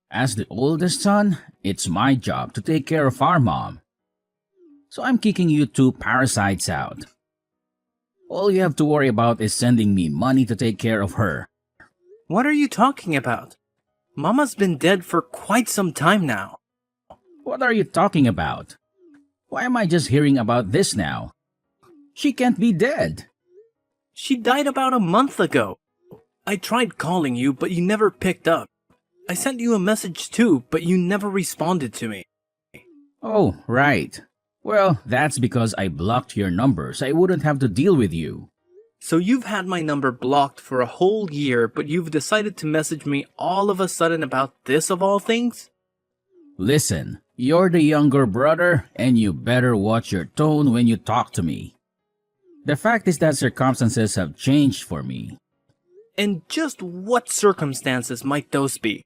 As the oldest son, it's my job to take care of our mom. So I'm kicking you two parasites out. All you have to worry about is sending me money to take care of her. What are you talking about? Mama's been dead for quite some time now. What are you talking about? Why am I just hearing about this now? She can't be dead. She died about a month ago. I tried calling you, but you never picked up. I sent you a message too, but you never responded to me. Oh, right. Well, that's because I blocked your number so I wouldn't have to deal with you. So you've had my number blocked for a whole year, but you've decided to message me all of a sudden about this of all things? Listen, you're the younger brother and you better watch your tone when you talk to me. The fact is that circumstances have changed for me. And just what circumstances might those be?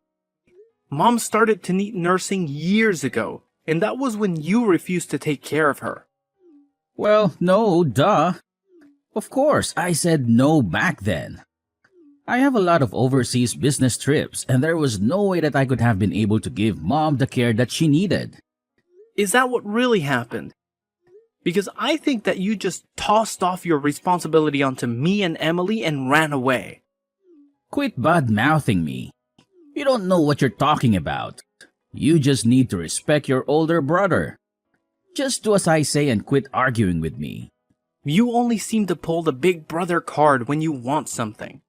Mom started to need nursing years ago, and that was when you refused to take care of her. Well, no, duh. Of course, I said no back then. I have a lot of overseas business trips, and there was no way that I could have been able to give Mom the care that she needed. Is that what really happened? Because I think that you just tossed off your responsibility onto me and Emily and ran away. Quit bad-mouthing me. You don't know what you're talking about. You just need to respect your older brother. Just do as I say and quit arguing with me. You only seem to pull the big brother card when you want something.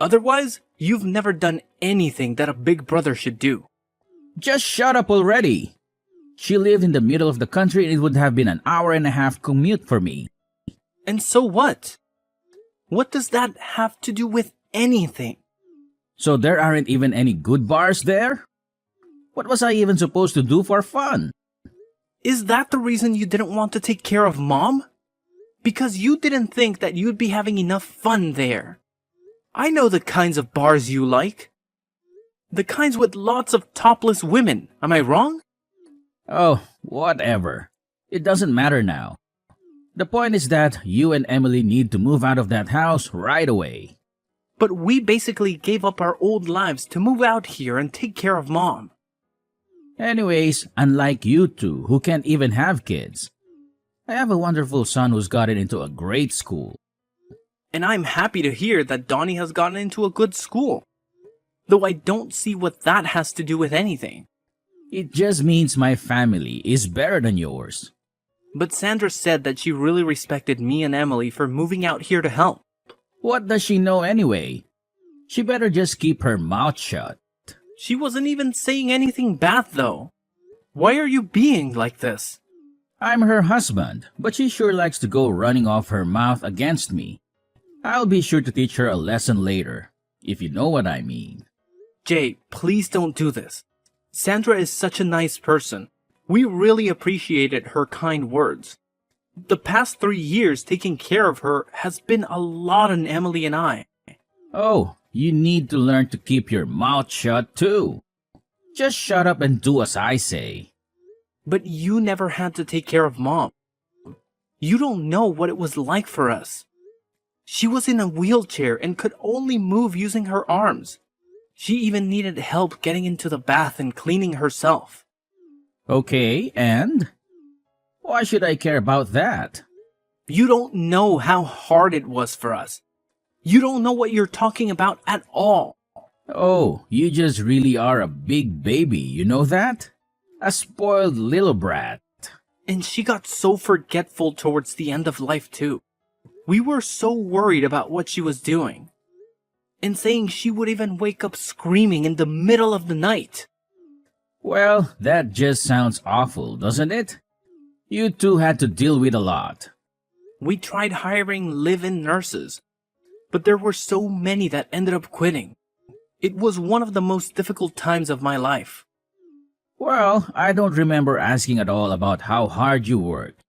Otherwise, you've never done anything that a big brother should do. Just shut up already. She lived in the middle of the country and it would have been an hour-and-a-half commute for me. And so what? What does that have to do with anything? So there aren't even any good bars there? What was I even supposed to do for fun? Is that the reason you didn't want to take care of Mom? Because you didn't think that you'd be having enough fun there. I know the kinds of bars you like. The kinds with lots of topless women, am I wrong? Oh, whatever. It doesn't matter now. The point is that you and Emily need to move out of that house right away. But we basically gave up our old lives to move out here and take care of Mom. Anyways, unlike you two who can't even have kids, I have a wonderful son who's gotten into a great school. And I'm happy to hear that Donnie has gotten into a good school. Though I don't see what that has to do with anything. It just means my family is better than yours. But Sandra said that she really respected me and Emily for moving out here to help. What does she know anyway? She better just keep her mouth shut. She wasn't even saying anything bad though. Why are you being like this? I'm her husband, but she sure likes to go running off her mouth against me. I'll be sure to teach her a lesson later, if you know what I mean. Jay, please don't do this. Sandra is such a nice person. We really appreciated her kind words. The past 3 years taking care of her has been a lot on Emily and I. Oh, you need to learn to keep your mouth shut too. Just shut up and do as I say. But you never had to take care of Mom. You don't know what it was like for us. She was in a wheelchair and could only move using her arms. She even needed help getting into the bath and cleaning herself. Okay, and? Why should I care about that? You don't know how hard it was for us. You don't know what you're talking about at all. Oh, you just really are a big baby, you know that? A spoiled little brat. And she got so forgetful towards the end of life too. We were so worried about what she was doing. And saying she would even wake up screaming in the middle of the night. Well, that just sounds awful, doesn't it? You two had to deal with a lot. We tried hiring live-in nurses, but there were so many that ended up quitting. It was one of the most difficult times of my life. Well, I don't remember asking at all about how hard you worked.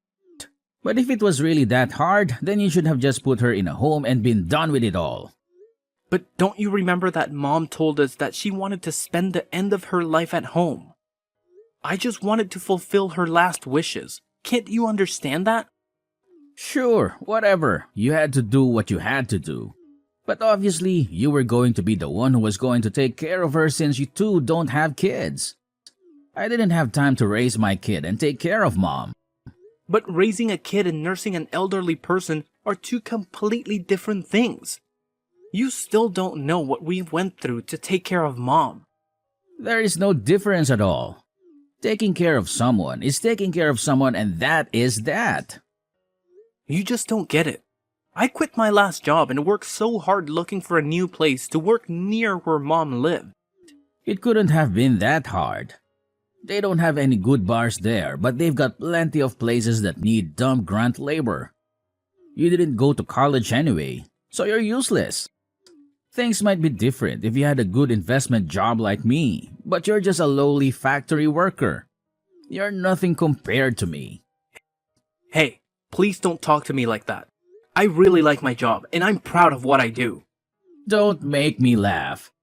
But if it was really that hard, then you should have just put her in a home and been done with it all. But don't you remember that Mom told us that she wanted to spend the end of her life at home? I just wanted to fulfill her last wishes. Can't you understand that? Sure, whatever. You had to do what you had to do. But obviously, you were going to be the one who was going to take care of her since you two don't have kids. I didn't have time to raise my kid and take care of mom. But raising a kid and nursing an elderly person are two completely different things. You still don't know what we went through to take care of mom. There is no difference at all. Taking care of someone is taking care of someone, and that is that. You just don't get it. I quit my last job and worked so hard looking for a new place to work near where mom lived. It couldn't have been that hard. They don't have any good bars there, but they've got plenty of places that need dumb grunt labor. You didn't go to college anyway, so you're useless. Things might be different if you had a good investment job like me, but you're just a lowly factory worker. You're nothing compared to me. Hey, please don't talk to me like that. I really like my job, and I'm proud of what I do. Don't make me laugh.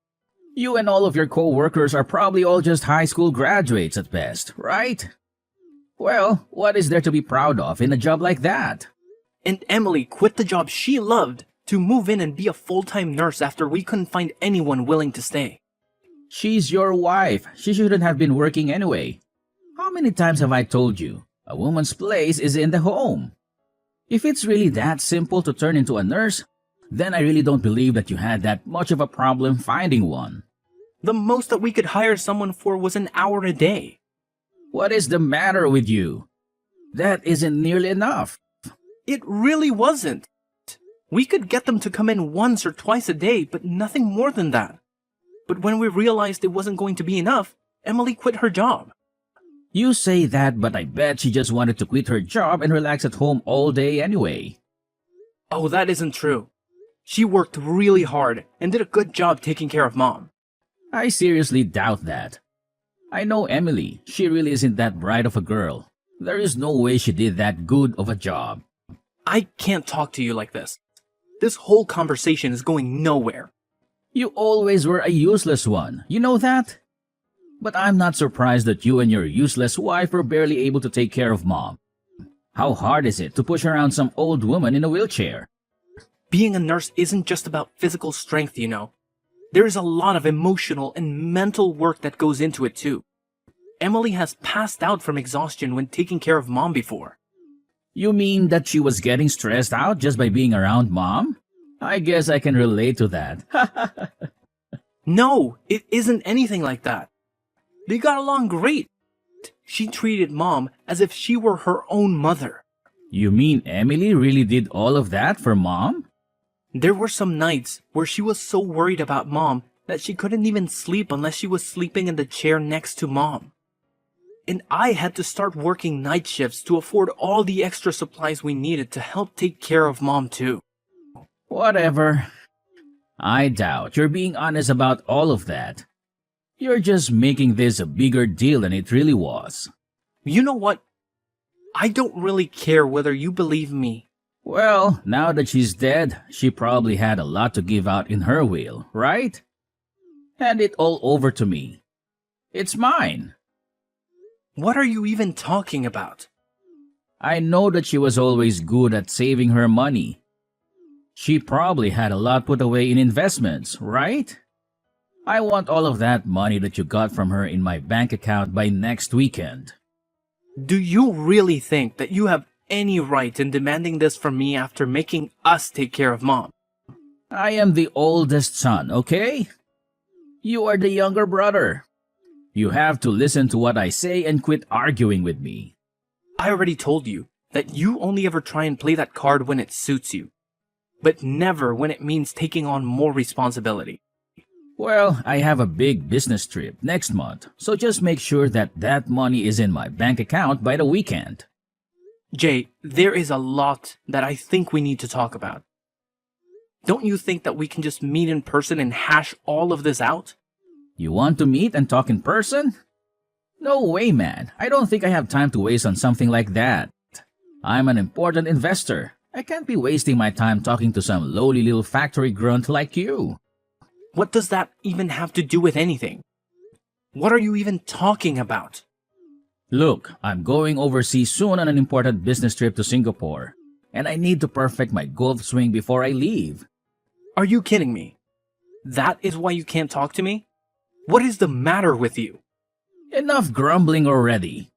You and all of your co-workers are probably all just high school graduates at best, right? Well, what is there to be proud of in a job like that? And Emily quit the job she loved to move in and be a full-time nurse after we couldn't find anyone willing to stay. She's your wife. She shouldn't have been working anyway. How many times have I told you? A woman's place is in the home. If it's really that simple to turn into a nurse, then I really don't believe that you had that much of a problem finding one. The most that we could hire someone for was an hour a day. What is the matter with you? That isn't nearly enough. It really wasn't. We could get them to come in once or twice a day, but nothing more than that. But when we realized it wasn't going to be enough, Emily quit her job. You say that, but I bet she just wanted to quit her job and relax at home all day anyway. Oh, that isn't true. She worked really hard and did a good job taking care of mom. I seriously doubt that. I know Emily. She really isn't that bright of a girl. There is no way she did that good of a job. I can't talk to you like this. This whole conversation is going nowhere. You always were a useless one. You know that? But I'm not surprised that you and your useless wife were barely able to take care of mom. How hard is it to push around some old woman in a wheelchair? Being a nurse isn't just about physical strength, you know. There is a lot of emotional and mental work that goes into it too. Emily has passed out from exhaustion when taking care of mom before. You mean that she was getting stressed out just by being around mom? I guess I can relate to that. No, it isn't anything like that. They got along great. She treated mom as if she were her own mother. You mean Emily really did all of that for mom? There were some nights where she was so worried about mom that she couldn't even sleep unless she was sleeping in the chair next to mom. And I had to start working night shifts to afford all the extra supplies we needed to help take care of mom too. Whatever. I doubt you're being honest about all of that. You're just making this a bigger deal than it really was. You know what? I don't really care whether you believe me. Well, now that she's dead, she probably had a lot to give out in her will, right? Hand it all over to me. It's mine. What are you even talking about? I know that she was always good at saving her money. She probably had a lot put away in investments, right? I want all of that money that you got from her in my bank account by next weekend. Do you really think that you have any right in demanding this from me after making us take care of mom? I am the oldest son, okay? You are the younger brother. You have to listen to what I say and quit arguing with me. I already told you that you only ever try and play that card when it suits you, but never when it means taking on more responsibility. Well, I have a big business trip next month, so just make sure that that money is in my bank account by the weekend. Jay, there is a lot that I think we need to talk about. Don't you think that we can just meet in person and hash all of this out? You want to meet and talk in person? No way, man. I don't think I have time to waste on something like that. I'm an important investor. I can't be wasting my time talking to some lowly little factory grunt like you. What does that even have to do with anything? What are you even talking about? Look, I'm going overseas soon on an important business trip to Singapore, and I need to perfect my golf swing before I leave. Are you kidding me? That is why you can't talk to me? What is the matter with you? Enough grumbling already.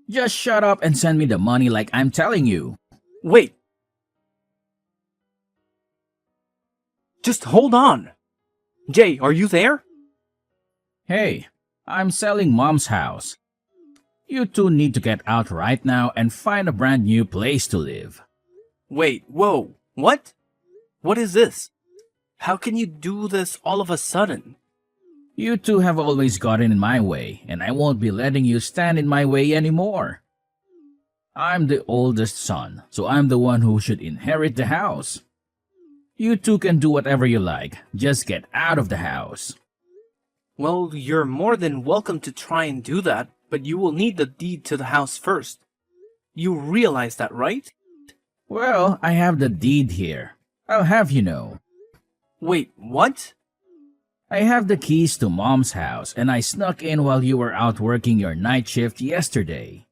Just shut up and send me the money like I'm telling you. Wait. Just hold on. Jay, are you there? Hey, I'm selling Mom's house. You two need to get out right now and find a brand new place to live. Wait, whoa, what? What is this? How can you do this all of a sudden? You two have always gotten in my way, and I won't be letting you stand in my way anymore. I'm the oldest son, so I'm the one who should inherit the house. You two can do whatever you like, just get out of the house. Well, you're more than welcome to try and do that, but you will need the deed to the house first. You realize that, right? Well, I have the deed here. I'll have you know. Wait, what? I have the keys to Mom's house, and I snuck in while you were out working your night shift yesterday.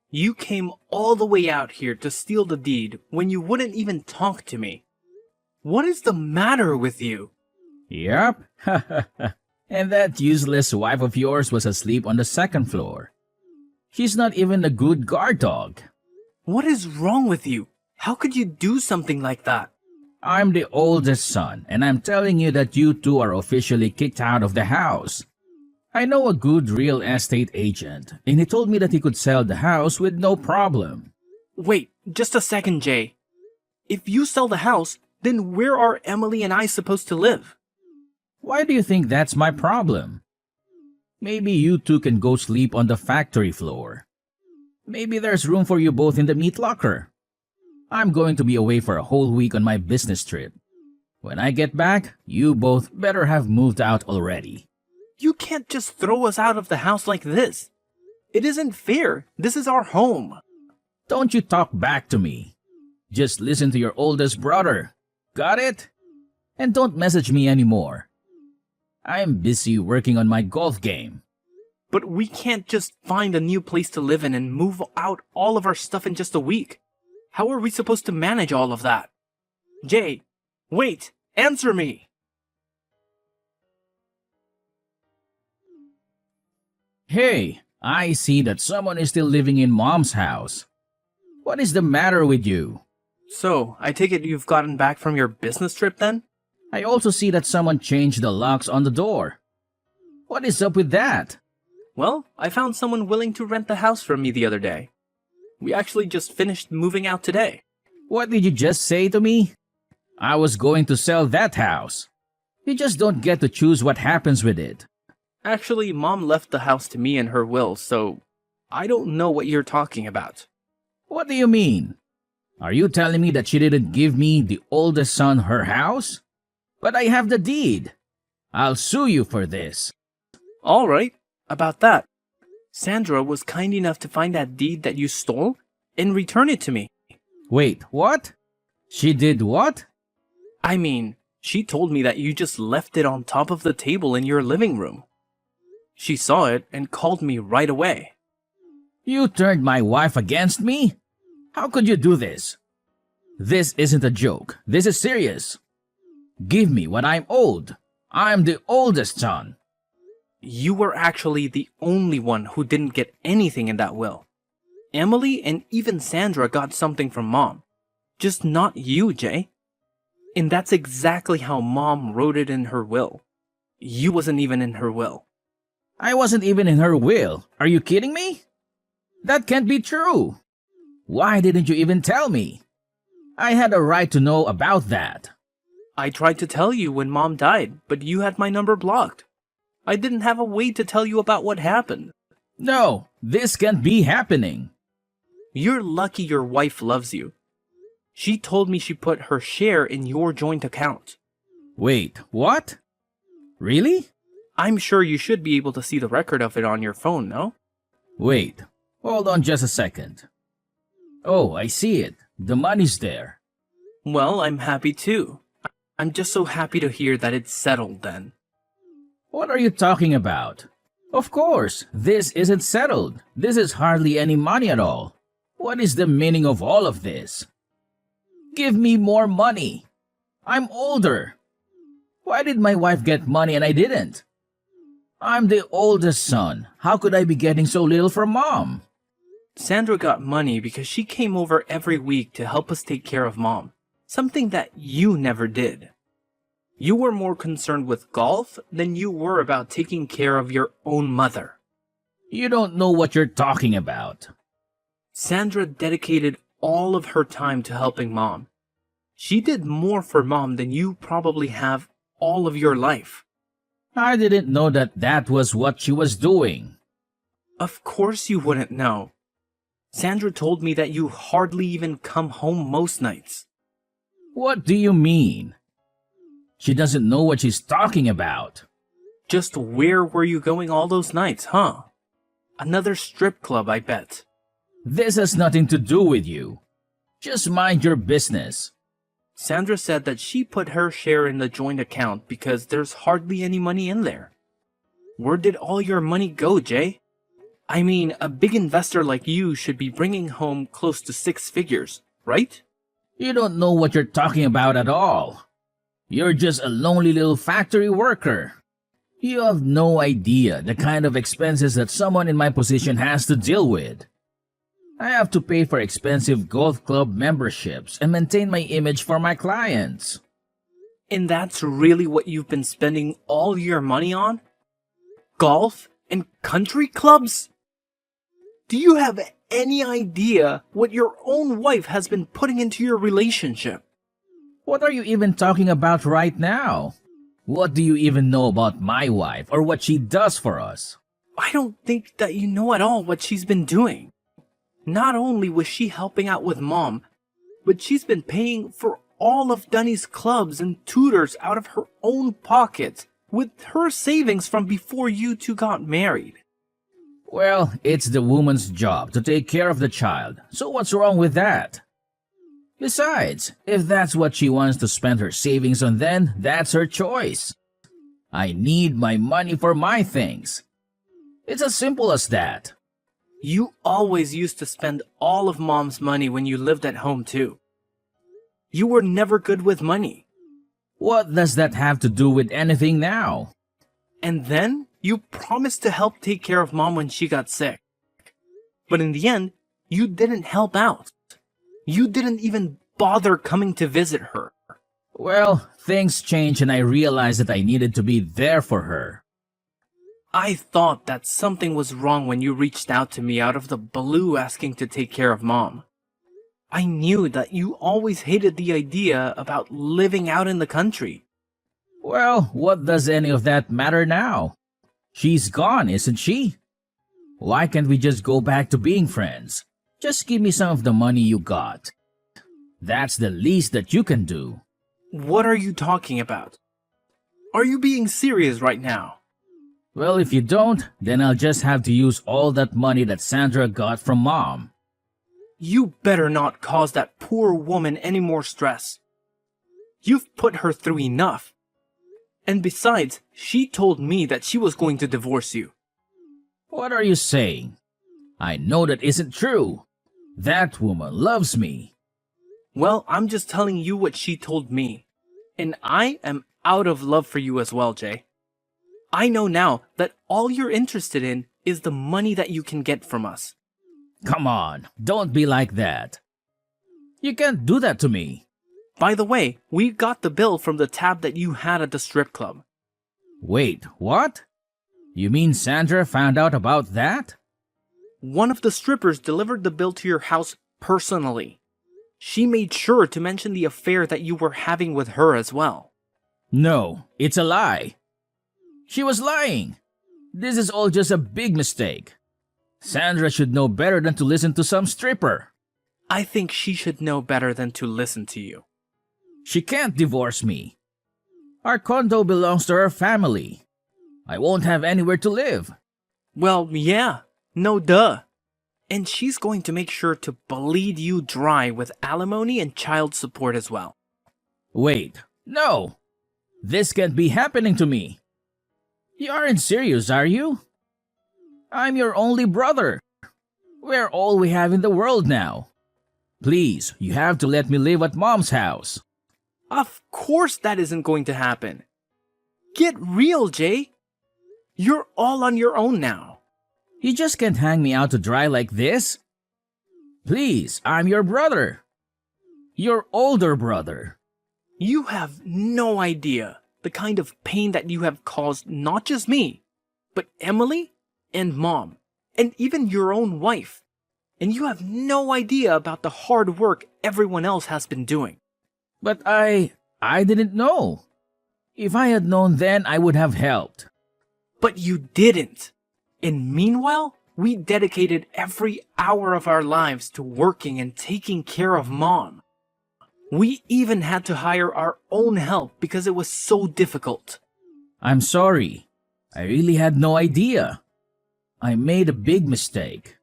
You came all the way out here to steal the deed when you wouldn't even talk to me. What is the matter with you? Yup. And that useless wife of yours was asleep on the second floor. She's not even a good guard dog. What is wrong with you? How could you do something like that? I'm the oldest son, and I'm telling you that you two are officially kicked out of the house. I know a good real estate agent, and he told me that he could sell the house with no problem. Wait, just a second, Jay. If you sell the house, then where are Emily and I supposed to live? Why do you think that's my problem? Maybe you two can go sleep on the factory floor. Maybe there's room for you both in the meat locker. I'm going to be away for a whole week on my business trip. When I get back, you both better have moved out already. You can't just throw us out of the house like this. It isn't fair. This is our home. Don't you talk back to me. Just listen to your oldest brother. Got it? And don't message me anymore. I'm busy working on my golf game. But we can't just find a new place to live in and move out all of our stuff in just a week. How are we supposed to manage all of that? Jay, wait, answer me. Hey, I see that someone is still living in Mom's house. What is the matter with you? So, I take it you've gotten back from your business trip then? I also see that someone changed the locks on the door. What is up with that? Well, I found someone willing to rent the house from me the other day. We actually just finished moving out today. What did you just say to me? I was going to sell that house. You just don't get to choose what happens with it. Actually, Mom left the house to me in her will, so I don't know what you're talking about. What do you mean? Are you telling me that she didn't give me, the oldest son, her house? But I have the deed. I'll sue you for this. All right, about that. Sandra was kind enough to find that deed that you stole and return it to me. Wait, what? She did what? I mean, she told me that you just left it on top of the table in your living room. She saw it and called me right away. You turned my wife against me? How could you do this? This isn't a joke. This is serious. Give me what I'm owed. I'm the oldest son. You were actually the only one who didn't get anything in that will. Emily and even Sandra got something from Mom. Just not you, Jay. And that's exactly how Mom wrote it in her will. You wasn't even in her will. I wasn't even in her will. Are you kidding me? That can't be true. Why didn't you even tell me? I had a right to know about that. I tried to tell you when Mom died, but you had my number blocked. I didn't have a way to tell you about what happened. No, this can't be happening. You're lucky your wife loves you. She told me she put her share in your joint account. Wait, what? Really? I'm sure you should be able to see the record of it on your phone, no? Wait, hold on just a second. Oh, I see it. The money's there. Well, I'm happy too. I'm just so happy to hear that it's settled then. What are you talking about? Of course, this isn't settled. This is hardly any money at all. What is the meaning of all of this? Give me more money. I'm older. Why did my wife get money and I didn't? I'm the oldest son. How could I be getting so little from Mom? Sandra got money because she came over every week to help us take care of Mom, something that you never did. You were more concerned with golf than you were about taking care of your own mother. You don't know what you're talking about. Sandra dedicated all of her time to helping Mom. She did more for Mom than you probably have all of your life. I didn't know that was what she was doing. Of course you wouldn't know. Sandra told me that you hardly even come home most nights. What do you mean? She doesn't know what she's talking about. Just where were you going all those nights, huh? Another strip club, I bet. This has nothing to do with you. Just mind your business. Sandra said that she put her share in the joint account because there's hardly any money in there. Where did all your money go, Jay? I mean, a big investor like you should be bringing home close to 6 figures, right? You don't know what you're talking about at all. You're just a lonely little factory worker. You have no idea the kind of expenses that someone in my position has to deal with. I have to pay for expensive golf club memberships and maintain my image for my clients. And that's really what you've been spending all your money on? Golf and country clubs? Do you have any idea what your own wife has been putting into your relationship? What are you even talking about right now? What do you even know about my wife or what she does for us? I don't think that you know at all what she's been doing. Not only was she helping out with Mom, but she's been paying for all of Dunny's clubs and tutors out of her own pocket with her savings from before you two got married. Well, it's the woman's job to take care of the child, so what's wrong with that? Besides, if that's what she wants to spend her savings on, then that's her choice. I need my money for my things. It's as simple as that. You always used to spend all of Mom's money when you lived at home too. You were never good with money. What does that have to do with anything now? And then you promised to help take care of Mom when she got sick. But in the end, you didn't help out. You didn't even bother coming to visit her. Well, things changed and I realized that I needed to be there for her. I thought that something was wrong when you reached out to me out of the blue asking to take care of Mom. I knew that you always hated the idea about living out in the country. Well, what does any of that matter now? She's gone, isn't she? Why can't we just go back to being friends? Just give me some of the money you got. That's the least that you can do. What are you talking about? Are you being serious right now? Well, if you don't, then I'll just have to use all that money that Sandra got from Mom. You better not cause that poor woman any more stress. You've put her through enough. And besides, she told me that she was going to divorce you. What are you saying? I know that isn't true. That woman loves me. Well, I'm just telling you what she told me. And I am out of love for you as well, Jay. I know now that all you're interested in is the money that you can get from us. Come on, don't be like that. You can't do that to me. By the way, we got the bill from the tab that you had at the strip club. Wait, what? You mean Sandra found out about that? One of the strippers delivered the bill to your house personally. She made sure to mention the affair that you were having with her as well. No, it's a lie. She was lying. This is all just a big mistake. Sandra should know better than to listen to some stripper. I think she should know better than to listen to you. She can't divorce me. Our condo belongs to her family. I won't have anywhere to live. Well, yeah, no duh. And she's going to make sure to bleed you dry with alimony and child support as well. Wait, no. This can't be happening to me. You aren't serious, are you? I'm your only brother. We're all we have in the world now. Please, you have to let me live at Mom's house. Of course that isn't going to happen. Get real, Jay. You're all on your own now. You just can't hang me out to dry like this. Please, I'm your brother. Your older brother. You have no idea the kind of pain that you have caused not just me, but Emily and Mom, and even your own wife. And you have no idea about the hard work everyone else has been doing. But I didn't know. If I had known then, I would have helped. But you didn't. And meanwhile, we dedicated every hour of our lives to working and taking care of Mom. We even had to hire our own help because it was so difficult. I'm sorry. I really had no idea. I made a big mistake.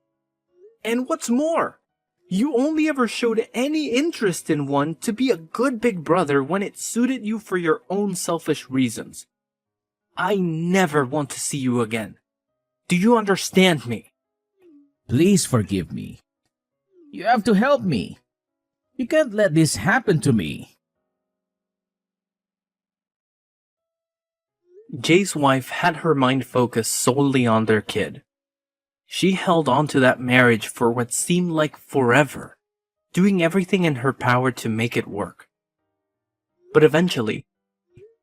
And what's more, you only ever showed any interest in one to be a good big brother when it suited you for your own selfish reasons. I never want to see you again. Do you understand me? Please forgive me. You have to help me. You can't let this happen to me. Jay's wife had her mind focused solely on their kid. She held on to that marriage for what seemed like forever, doing everything in her power to make it work. But eventually,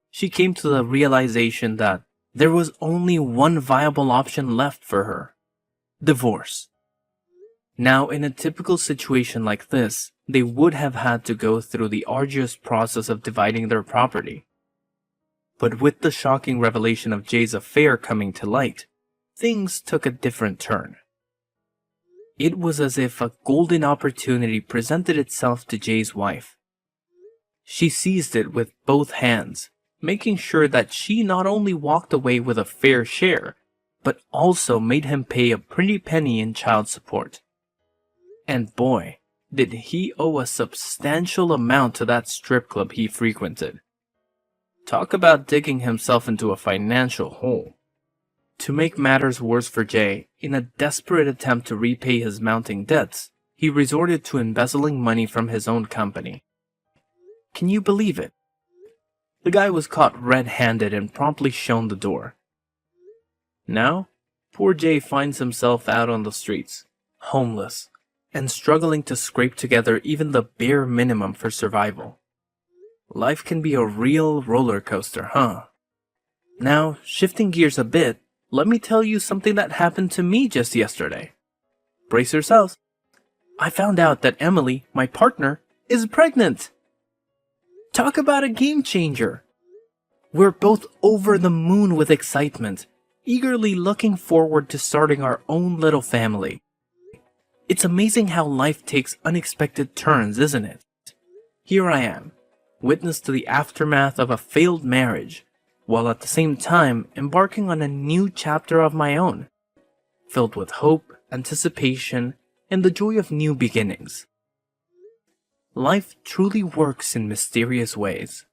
she came to the realization that there was only one viable option left for her: divorce. Now, in a typical situation like this, they would have had to go through the arduous process of dividing their property. But with the shocking revelation of Jay's affair coming to light, things took a different turn. It was as if a golden opportunity presented itself to Jay's wife. She seized it with both hands, making sure that she not only walked away with a fair share, but also made him pay a pretty penny in child support. And boy, did he owe a substantial amount to that strip club he frequented. Talk about digging himself into a financial hole. To make matters worse for Jay, in a desperate attempt to repay his mounting debts, he resorted to embezzling money from his own company. Can you believe it? The guy was caught red-handed and promptly shown the door. Now, poor Jay finds himself out on the streets, homeless, and struggling to scrape together even the bare minimum for survival. Life can be a real roller coaster, huh? Now, shifting gears a bit, let me tell you something that happened to me just yesterday. Brace yourselves. I found out that Emily, my partner, is pregnant. Talk about a game changer. We're both over the moon with excitement, eagerly looking forward to starting our own little family. It's amazing how life takes unexpected turns, isn't it? Here I am, witness to the aftermath of a failed marriage, while at the same time embarking on a new chapter of my own, filled with hope, anticipation, and the joy of new beginnings. Life truly works in mysterious ways.